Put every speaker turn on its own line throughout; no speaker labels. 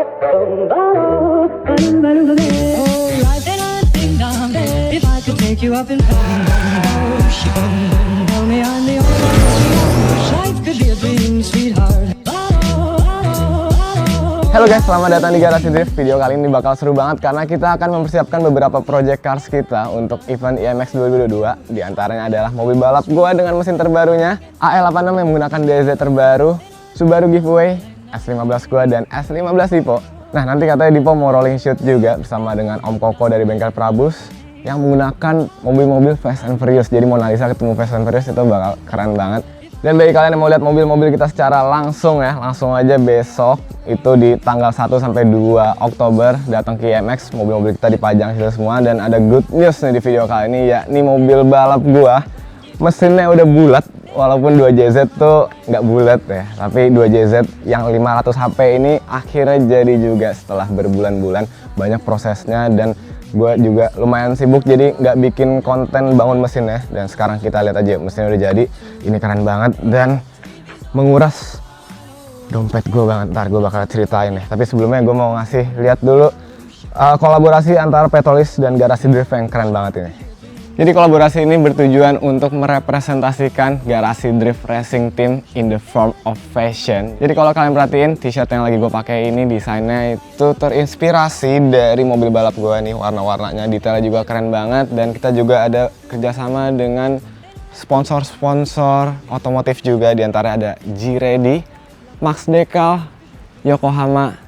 Halo guys, selamat datang di Garasi Drift. Video kali ini bakal seru banget karena kita akan mempersiapkan beberapa project cars kita untuk event IMX 2022. Di antaranya adalah mobil balap gua dengan mesin terbarunya AL86 yang menggunakan DZ terbaru, Subaru giveaway, S15 gua dan S15 Dipo. Nah, nanti katanya Dipo mau rolling shoot juga bersama dengan Om Koko dari bengkel Prabus yang menggunakan mobil-mobil Fast and Furious. Jadi Mona Lisa ketemu Fast and Furious itu bakal keren banget. Dan bagi kalian yang mau lihat mobil-mobil kita secara langsung ya, langsung aja besok itu di tanggal 1 sampai 2 Oktober datang ke IMX, mobil-mobil kita dipajang situ semua. Dan ada good news nih di video kali ini, yakni mobil balap gua mesinnya udah bulat, walaupun 2JZ tuh nggak bulat ya, tapi 2JZ yang 500 HP ini akhirnya jadi juga setelah berbulan-bulan banyak prosesnya. Dan gue juga lumayan sibuk jadi nggak bikin konten bangun mesinnya. Dan sekarang kita lihat aja mesinnya udah jadi. Ini keren banget dan menguras dompet gue banget. Ntar gue bakal ceritain ya. Tapi sebelumnya gue mau ngasih lihat dulu kolaborasi antara Petrolis dan Garasi Drift yang keren banget ini. Jadi kolaborasi ini bertujuan untuk merepresentasikan Garasi Drift Racing Team in the form of fashion. Jadi kalau kalian perhatiin t-shirt yang lagi gue pakai ini desainnya itu terinspirasi dari mobil balap gue nih, warna-warnanya, detailnya juga keren banget. Dan kita juga ada kerjasama dengan sponsor-sponsor otomotif juga, diantara ada G-Ready, Max Decal, Yokohama,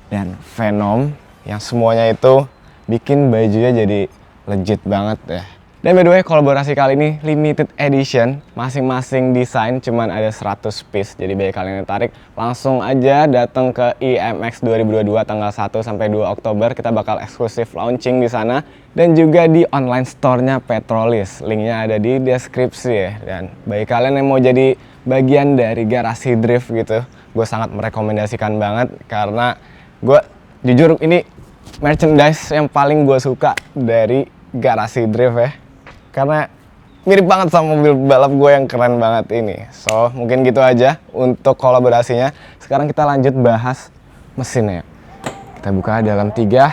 dan Venom, yang semuanya itu bikin bajunya jadi legit banget ya. Dan by the way, kolaborasi kali ini limited edition, masing-masing desain cuman ada 100 piece. Jadi bagi kalian yang tertarik, langsung aja datang ke IMX 2022 tanggal 1 sampai 2 Oktober. Kita bakal eksklusif launching di sana dan juga di online store-nya Petrolis. Linknya ada di deskripsi ya. Dan bagi kalian yang mau jadi bagian dari Garasi Drift gitu, gue sangat merekomendasikan banget karena gue jujur ini merchandise yang paling gue suka dari Garasi Drift ya. Karena mirip banget sama mobil balap gue yang keren banget ini. So, mungkin gitu aja untuk kolaborasinya. Sekarang kita lanjut bahas mesinnya. Kita buka dalam 3,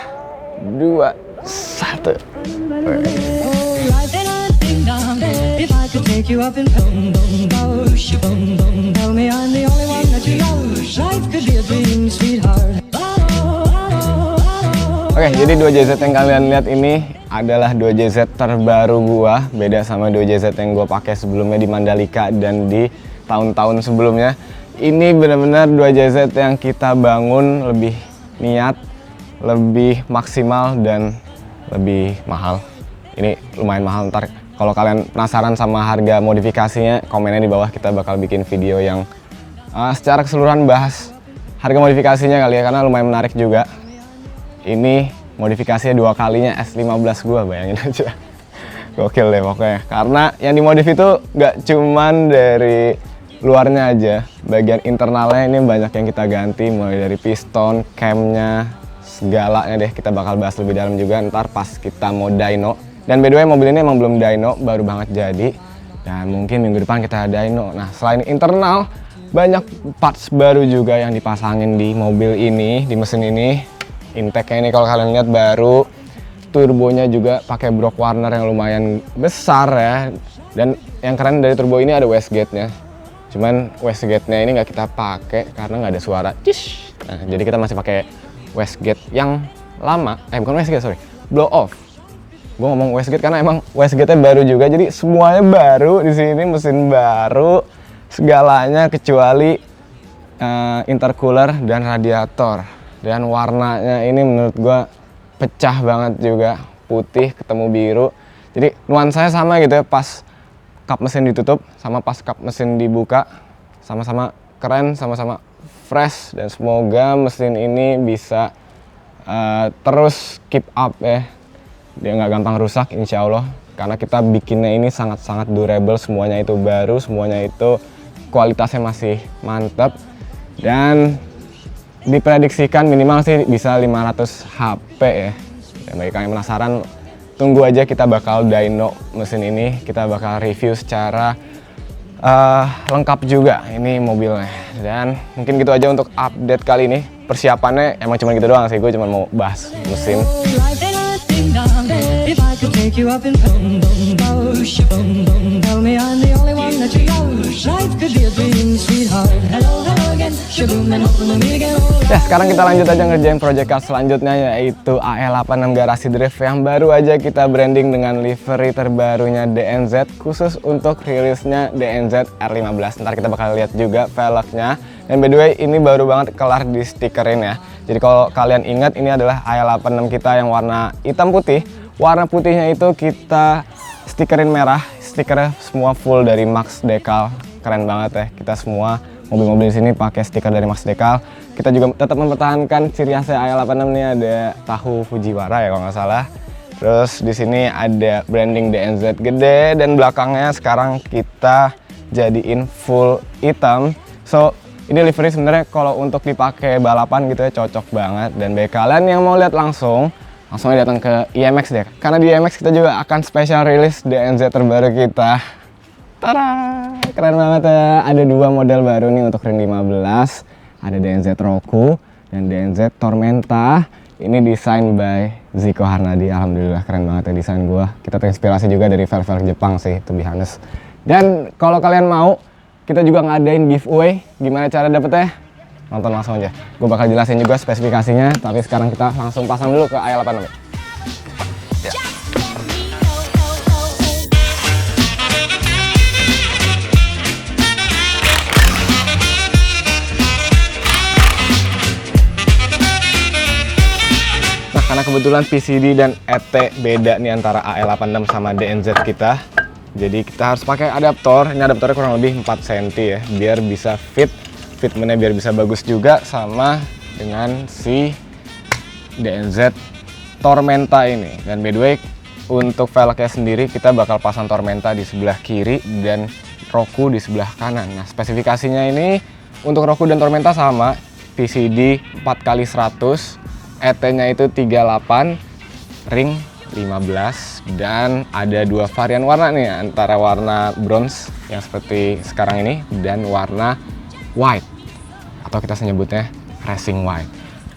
2, 1. Oke, jadi 2JZ yang kalian lihat ini adalah 2JZ terbaru gua, beda sama 2JZ yang gua pakai sebelumnya di Mandalika dan di tahun-tahun sebelumnya. Ini benar-benar 2JZ yang kita bangun lebih niat, lebih maksimal dan lebih mahal. Ini lumayan mahal. Ntar kalau kalian penasaran sama harga modifikasinya, komennya di bawah, kita bakal bikin video yang secara keseluruhan bahas harga modifikasinya kali ya, karena lumayan menarik juga. Ini modifikasinya 2 kalinya S15 gua, bayangin aja. Gokil deh pokoknya. Karena yang dimodif itu nggak cuman dari luarnya aja, bagian internalnya ini banyak yang kita ganti, mulai dari piston, camnya, segalanya deh. Kita bakal bahas lebih dalam juga ntar pas kita mau dyno. Dan by the way, mobil ini emang belum dyno, baru banget jadi. Dan mungkin minggu depan kita dyno. Nah, selain internal, banyak parts baru juga yang dipasangin di mobil ini, di mesin ini. Intake-nya ini kalau kalian lihat baru, turbonya juga pakai Brock Warner yang lumayan besar ya. Dan yang keren dari turbo ini ada wastegate-nya. Cuman wastegate-nya ini nggak kita pakai karena nggak ada suara. Nah, jadi kita masih pakai wastegate yang lama. Bukan wastegate, sorry, blow off. Gue ngomong wastegate karena emang wastegate-nya baru juga. Jadi semuanya baru di sini, mesin baru, segalanya kecuali intercooler dan radiator. Dan warnanya ini menurut gue pecah banget juga, putih ketemu biru. Jadi nuansanya sama gitu ya, pas kap mesin ditutup sama pas kap mesin dibuka, sama-sama keren, sama-sama fresh. Dan semoga mesin ini bisa terus keep up ya, dia nggak gampang rusak insya Allah. Karena kita bikinnya ini sangat-sangat durable, semuanya itu baru, semuanya itu kualitasnya masih mantap. Dan diprediksikan minimal sih bisa 500 HP ya. Dan bagi kalian yang penasaran, tunggu aja, kita bakal dyno mesin ini, kita bakal review secara lengkap juga ini mobilnya. Dan mungkin gitu aja untuk update kali ini. persiapannya emang cuma gitu doang sih, gue cuma mau bahas mesin. Ya, sekarang kita lanjut aja ngerjain project car selanjutnya, yaitu AE86 Garasi Drift yang baru aja kita branding dengan livery terbarunya DNZ, khusus untuk rilisnya DNZ R15. Ntar kita bakal lihat juga velgnya. Dan by the way, ini baru banget kelar di stikerin ya. Jadi kalau kalian ingat, ini adalah AE86 kita yang warna hitam putih. Warna putihnya itu kita stikerin merah, stikernya semua full dari Max Decal. Keren banget ya, kita semua mobil-mobil di sini pakai stiker dari Max Decal. Kita juga tetap mempertahankan ciri khasnya AE86 nih, ada tahu Fujiwara ya kalau nggak salah. Terus di sini ada branding DNZ gede, dan belakangnya sekarang kita jadiin full hitam. So ini livery sebenarnya kalau untuk dipakai balapan gitu ya cocok banget. Dan bagi kalian yang mau lihat langsung aja datang ke IMX deh. Karena di IMX kita juga akan special release DNZ terbaru kita. Tada! Keren banget ya. Ada dua model baru nih untuk Ring 15. Ada DNZ Roku dan DNZ Tormenta. Ini desain by Ziko Harnadi. Alhamdulillah keren banget ya desain gua. Kita terinspirasi juga dari velg-velg Jepang sih, to be honest. Dan kalau kalian mau, kita juga ngadain giveaway. Gimana cara dapetnya? Nonton langsung aja. Gue bakal jelasin juga spesifikasinya, tapi sekarang kita langsung pasang dulu ke AE86. Ya. Nah, karena kebetulan PCD dan ET beda nih antara AE86 sama DNZ kita, jadi kita harus pakai adaptor. Ini adaptornya kurang lebih 4 cm ya, biar bisa fitmentnya biar bisa bagus juga sama dengan si DNZ Tormenta ini. Dan by the way, untuk velgnya sendiri kita bakal pasang Tormenta di sebelah kiri dan Roku di sebelah kanan. Nah, spesifikasinya ini untuk Roku dan Tormenta sama, PCD 4x100, ET-nya itu 38, ring 15, dan ada dua varian warna nih, antara warna bronze yang seperti sekarang ini dan warna white, atau kita sebutnya racing white.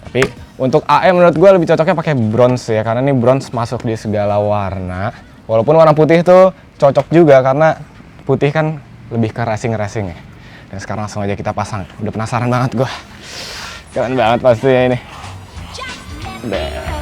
Tapi untuk AE menurut gue lebih cocoknya pakai bronze ya, karena ini bronze masuk di segala warna. Walaupun warna putih itu cocok juga karena putih kan lebih ke racing ya. Dan sekarang langsung aja kita pasang. Udah penasaran banget gue. Keren banget pasti ya ini. Udah.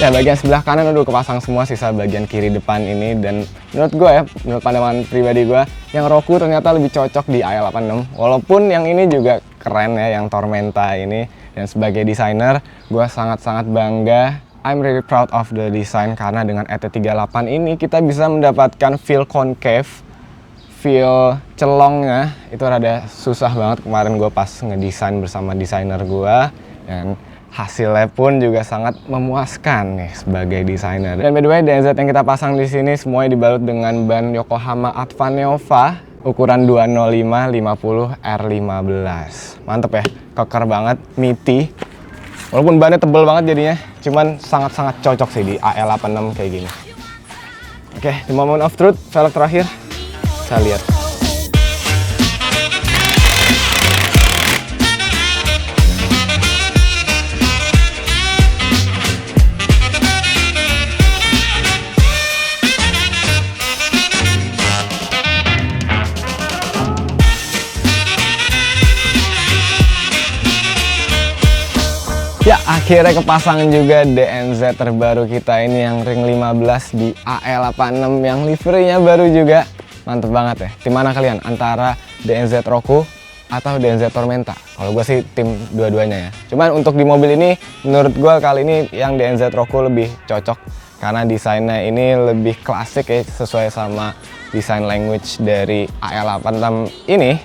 Ya, bagian sebelah kanan udah kepasang semua, sisa bagian kiri depan ini. Dan menurut gue ya, menurut pandangan pribadi gue, yang Roku ternyata lebih cocok di AE86. Walaupun yang ini juga keren ya, yang Tormenta ini. Dan sebagai desainer, gue sangat-sangat bangga. I'm really proud of the design, karena dengan ET38 ini kita bisa mendapatkan feel concave, feel celongnya. Itu rada susah banget kemarin gue pas ngedesain bersama desainer gue. Dan hasilnya pun juga sangat memuaskan nih sebagai desainer. Dan by the way, DNZ yang kita pasang di sini semuanya dibalut dengan ban Yokohama Advaneova ukuran 205/50 R15. Mantep ya, keker banget, meaty. Walaupun bannya tebel banget jadinya, cuman sangat-sangat cocok sih di AE86 kayak gini. Oke, di moment of truth, velg terakhir, kita lihat. Ya, akhirnya kepasang juga DNZ terbaru kita ini yang ring 15 di AE86 yang liverynya baru juga. Mantep banget ya. Tim mana kalian? Antara DNZ Roku atau DNZ Tormenta? Kalau gue sih tim dua-duanya ya. Cuman untuk di mobil ini, menurut gue kali ini yang DNZ Roku lebih cocok. Karena desainnya ini lebih klasik ya, sesuai sama desain language dari AE86 ini.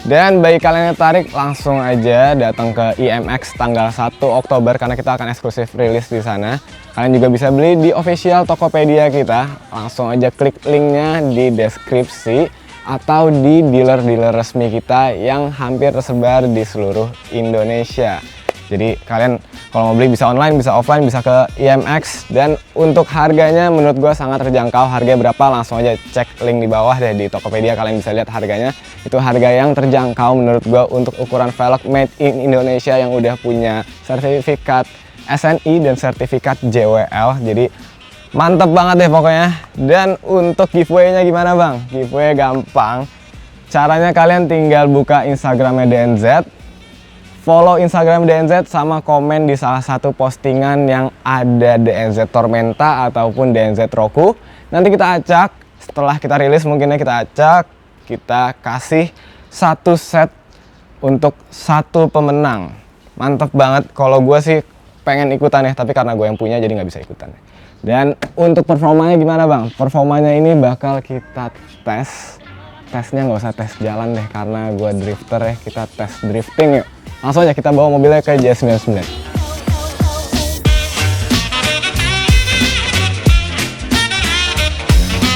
Dan bagi kalian yang tertarik, langsung aja datang ke IMX tanggal 1 Oktober karena kita akan eksklusif rilis di sana. Kalian juga bisa beli di official Tokopedia kita. Langsung aja klik linknya di deskripsi atau di dealer-dealer resmi kita yang hampir tersebar di seluruh Indonesia. Jadi kalian kalau mau beli bisa online, bisa offline, bisa ke IMX. Dan untuk harganya menurut gue sangat terjangkau. Harganya berapa? Langsung aja cek link di bawah deh di Tokopedia, kalian bisa lihat harganya. Itu harga yang terjangkau menurut gue untuk ukuran velg made in Indonesia yang udah punya sertifikat SNI dan sertifikat JWL. Jadi mantep banget deh pokoknya. Dan untuk giveaway-nya gimana bang? Giveaway gampang. Caranya kalian tinggal buka Instagramnya DNZ, follow Instagram DNZ sama komen di salah satu postingan yang ada DNZ Tormenta ataupun DNZ Roku. Nanti kita acak, setelah kita rilis mungkinnya kita acak, kita kasih satu set untuk satu pemenang. Mantep banget. Kalau gue sih pengen ikutan ya, tapi karena gue yang punya jadi nggak bisa ikutan. Dan untuk performanya gimana bang? Performanya ini bakal kita tes. Tesnya nggak usah tes jalan deh karena gue drifter ya, kita tes drifting yuk. Langsung aja kita bawa mobilnya ke J99.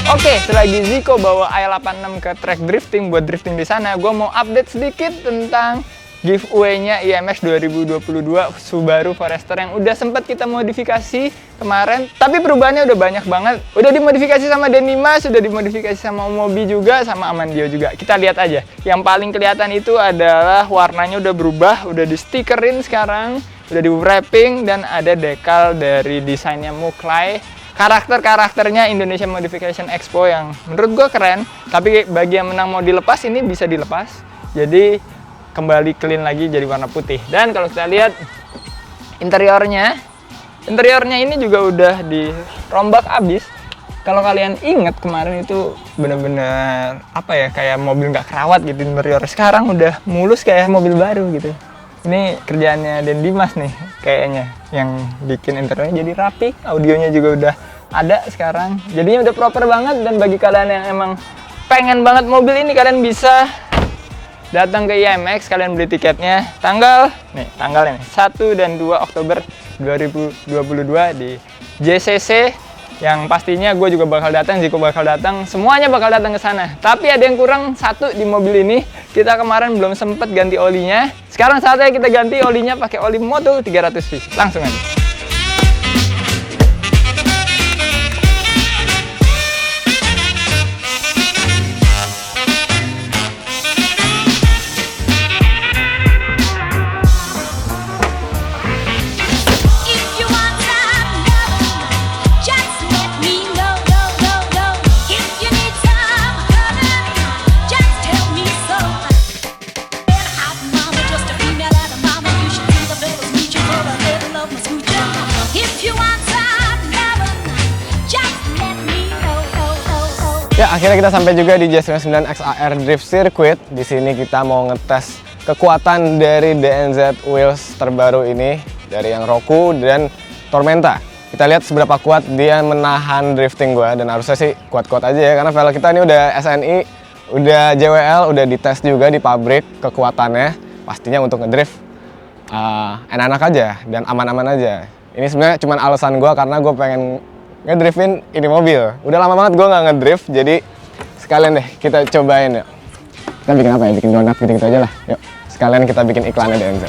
Oke, selagi Ziko bawa i86 ke track drifting buat drifting di sana, gue mau update sedikit tentang giveaway-nya IMX 2022 Subaru Forester yang udah sempat kita modifikasi kemarin, tapi perubahannya udah banyak banget. Udah dimodifikasi sama Denimas, sudah dimodifikasi sama Mobi juga, sama Amandio juga. Kita lihat aja. Yang paling kelihatan itu adalah warnanya udah berubah, udah di stikerin sekarang, udah di wrapping, dan ada dekal dari desainnya Muklai. Karakter-karakternya Indonesia Modification Expo yang menurut gue keren, tapi bagi yang menang mau dilepas ini bisa dilepas. Jadi kembali clean lagi jadi warna putih. Dan kalau kita lihat interiornya ini juga udah dirombak abis. Kalau kalian ingat kemarin itu bener-bener apa ya, kayak mobil nggak kerawat gitu interior. Sekarang udah mulus kayak mobil baru gitu. Ini kerjaannya Den Dimas nih kayaknya yang bikin interiornya jadi rapi. Audionya juga udah ada sekarang. Jadinya udah proper banget. Dan bagi kalian yang emang pengen banget mobil ini, kalian bisa datang ke IMX, kalian beli tiketnya tanggalnya nih, 1 dan 2 Oktober 2022 di JCC, yang pastinya gue juga bakal datang, Ziko bakal datang, semuanya bakal datang ke sana. Tapi ada yang kurang satu di mobil ini. Kita kemarin belum sempet ganti olinya. Sekarang saatnya kita ganti olinya pakai oli Motul 300 cc. Langsung aja.
Ya, akhirnya kita sampai juga di J99 XAR Drift Circuit. Di sini kita mau ngetes kekuatan dari DNZ wheels terbaru ini, dari yang Roku dan Tormenta. Kita lihat seberapa kuat dia menahan drifting gua, dan harusnya sih kuat-kuat aja ya karena velg kita ini udah SNI, udah JWL, udah dites juga di pabrik kekuatannya. Pastinya untuk ngedrift enak-enak aja dan aman-aman aja. Ini sebenarnya cuma alasan gua karena gue pengen ngedriftin ini mobil. Udah lama banget gue nggak ngedrift, jadi sekalian deh kita cobain yuk. Kita bikin apa ya? Bikin donat gitu-gitu aja lah. Yuk, sekalian kita bikin iklannya DNZ.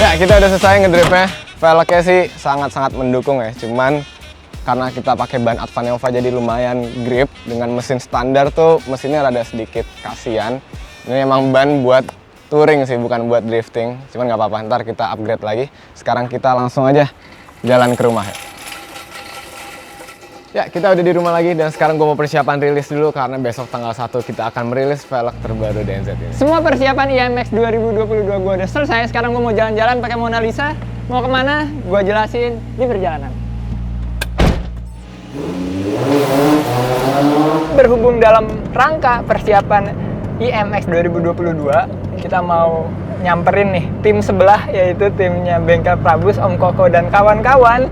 Ya, kita udah selesai ngedriftnya. Velgnya sih sangat-sangat mendukung ya. Cuman karena kita pakai ban Advanova jadi lumayan grip. Dengan mesin standar tuh mesinnya rada sedikit kasihan. Ini emang ban buat touring sih, bukan buat drifting. Cuman nggak apa-apa, ntar kita upgrade lagi. Sekarang kita langsung aja jalan ke rumah. Ya, kita udah di rumah lagi dan sekarang gue mau persiapan rilis dulu karena besok tanggal 1 kita akan merilis velg terbaru DNZ ini.
Semua persiapan IMX 2022 gue udah selesai. Sekarang gue mau jalan-jalan pakai Mona Lisa. Mau kemana? Gue jelasin di perjalanan. Berhubung dalam rangka persiapan IMX 2022, kita mau nyamperin nih tim sebelah, yaitu timnya Bengkel Prabus, Om Koko dan kawan-kawan.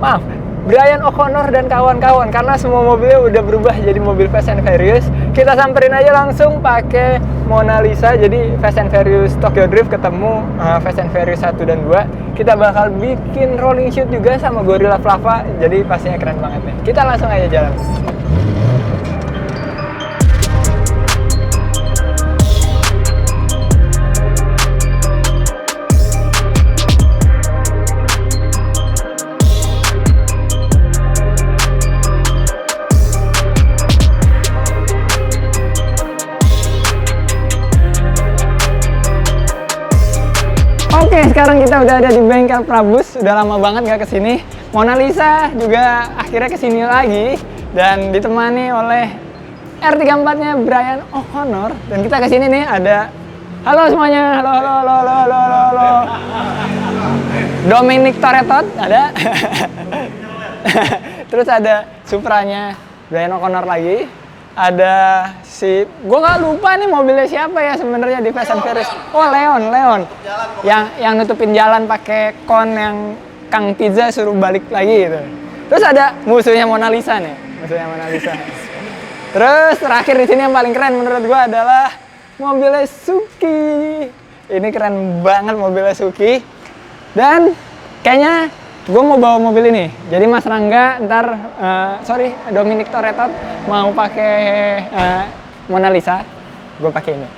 Maaf, Brian O'Connor dan kawan-kawan, karena semua mobilnya udah berubah jadi mobil Fast and Furious. Kita samperin aja langsung pakai Mona Lisa. Jadi Fast and Furious Tokyo Drift ketemu Fast and Furious 1 dan 2. Kita bakal bikin rolling shoot juga sama Gorilla Flava. Jadi pastinya keren banget nih. Kita langsung aja jalan. Oke, sekarang kita udah ada di Bengkel Prabus. Udah lama banget nggak kesini. Mona Lisa juga akhirnya kesini lagi dan ditemani oleh R34-nya Brian O'Connor. Dan kita kesini nih ada, halo semuanya, halo. Dominic Toretto ada. Terus ada Supranya Brian O'Connor lagi. Ada si, gue nggak lupa nih mobilnya siapa ya sebenarnya di Fast and Furious. Oh, Leon. Yang nutupin jalan pakai kon yang Kang Pizza suruh balik lagi gitu. Terus ada musuhnya Mona Lisa nih, Terus terakhir di sini yang paling keren menurut gue adalah mobilnya Suki. Ini keren banget mobilnya Suki. Dan kayaknya gue mau bawa mobil ini. Jadi Mas Rangga ntar, Dominic Toretto mau pakai Mona Lisa, gue pakai ini.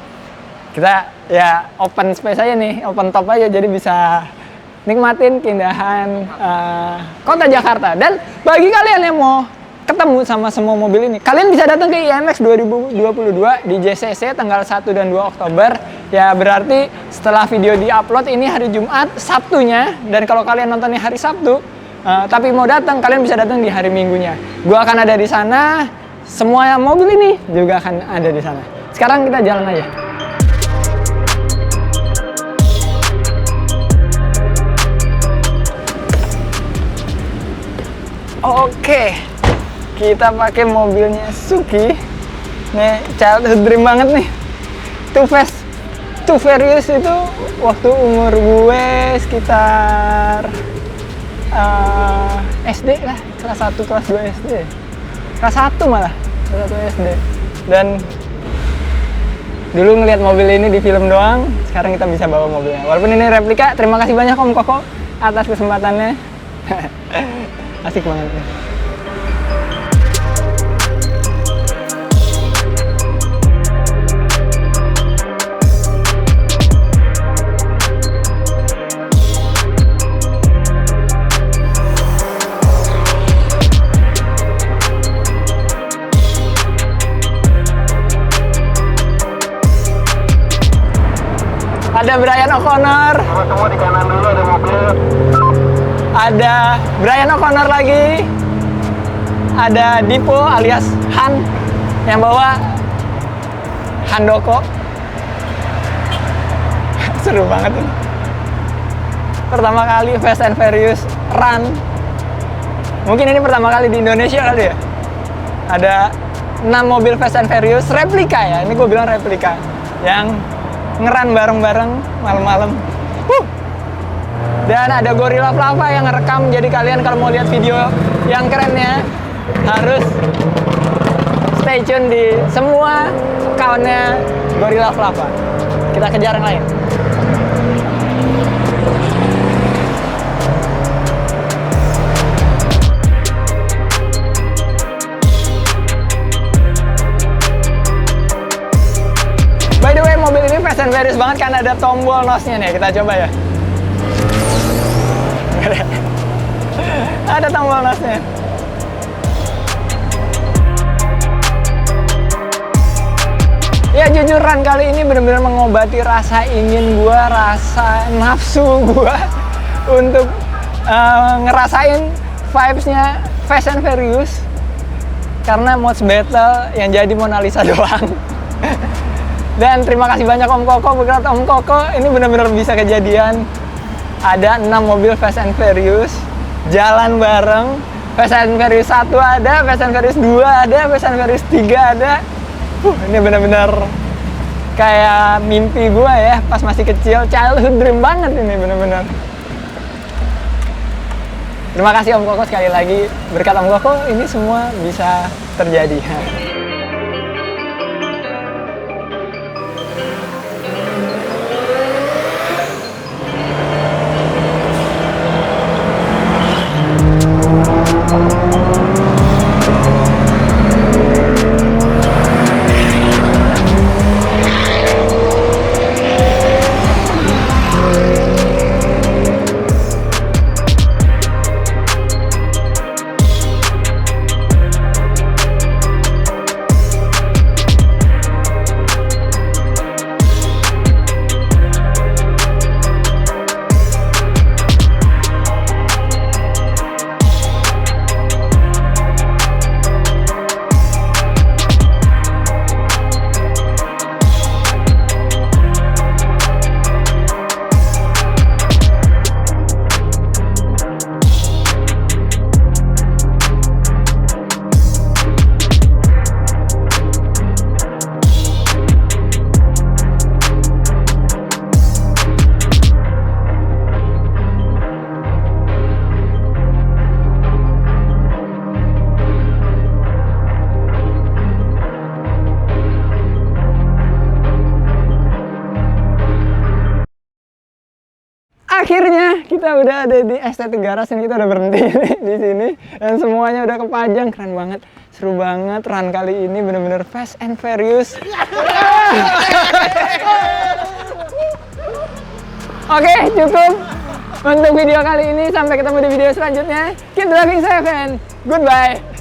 Kita ya open space aja nih, open top aja, jadi bisa nikmatin keindahan kota Jakarta. Dan bagi kalian yang mau ketemu sama semua mobil ini, kalian bisa datang ke IMX 2022 di JCC tanggal 1 dan 2 Oktober. Ya berarti setelah video di-upload ini hari Jumat, Sabtunya. Dan kalau kalian nontonnya hari Sabtu, tapi mau datang, kalian bisa datang di hari Minggunya. Gua akan ada di sana, semua mobil ini juga akan ada di sana. Sekarang kita jalan aja. Oke. Kita pakai mobilnya Suki. Nih, childhood dream banget nih. Too Fast, Too Furious itu waktu umur gue sekitar SD lah, kelas 1, kelas 2 SD. Kelas 1 malah, kelas 1 SD. Dan dulu ngelihat mobil ini di film doang, sekarang kita bisa bawa mobilnya. Walaupun ini replika, terima kasih banyak Om Koko atas kesempatannya. Asik banget nih. Ada Brian O'Connor.
Semua di kanan dulu ada mobil.
Ada Brian O'Connor lagi. Ada Dipo alias Han yang bawa Handoko. Seru banget ini. Pertama kali Fast and Furious Run. Mungkin ini pertama kali di Indonesia kali ya. Ada 6 mobil Fast and Furious replika ya. Ini gue bilang replika. Yang ngeran bareng-bareng malam-malam. Dan ada Gorilla Flava yang ngerekam. Jadi kalian kalau mau lihat video yang kerennya harus stay tune di semua account-nya Gorilla Flava. Kita kejar yang lain. By the way, mobil ini Fast and Furious banget karena ada tombol NOS-nya nih. Kita coba ya. Ada tombol NOS-nya. Ya jujur run kali ini benar-benar mengobati rasa ingin gue, rasa nafsu gue untuk ngerasain vibes-nya Fast and Furious. Karena mods battle yang jadi Mona Lisa doang. Dan terima kasih banyak Om Koko, berkat Om Koko ini benar-benar bisa kejadian. Ada 6 mobil Fast and Furious jalan bareng. Fast and Furious 1 ada, Fast and Furious 2 ada, Fast and Furious 3 ada. Ini benar-benar kayak mimpi gue ya pas masih kecil, childhood dream banget ini benar-benar. Terima kasih Om Koko sekali lagi. Berkat Om Koko ini semua bisa terjadi. Akhirnya kita udah ada di Estetik Garage dan kita udah berhenti di sini dan semuanya udah kepajang, keren banget, seru banget. Run kali ini bener-bener Fast and Furious. Oke, cukup untuk video kali ini. Sampai ketemu di video selanjutnya. Keep driving safe and goodbye.